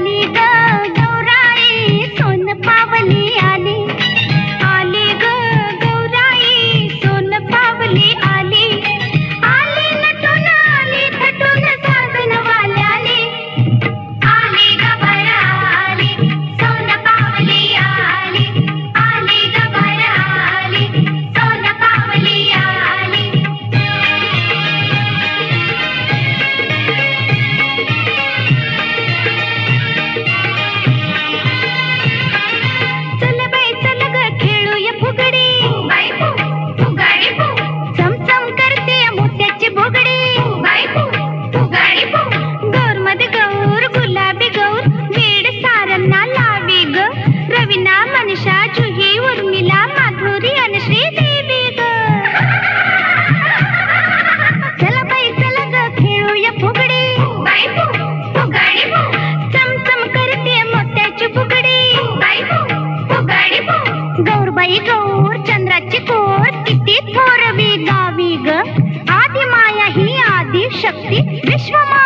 आली ग गौराई सोन पावली आली, आली ग गौराई सोन पावली आली, आली नटून आली थटून सासनवाल्याली, आली ग बरा आली सोन पावली आली, आली ग बरा आली सोन पावली आली. चल बाई चल ग खेळूया फुगडी, चमचम करते मोत्याची बुगडी, गौर मध्ये गौर गुलाबी गौर वेड सारंना लावी ग, रवीना मनीषा जुही उर्मिला माधुरी आणि श्रीदेवी ग. चल बाई चल ग खेळूया फुगडी, चमचम करते मोत्याची बुगडी, गौरबाई गौर चंद्राची कोर किती थोरवी गावी ग, आदी माया ही आदी शक्ती विश्वमा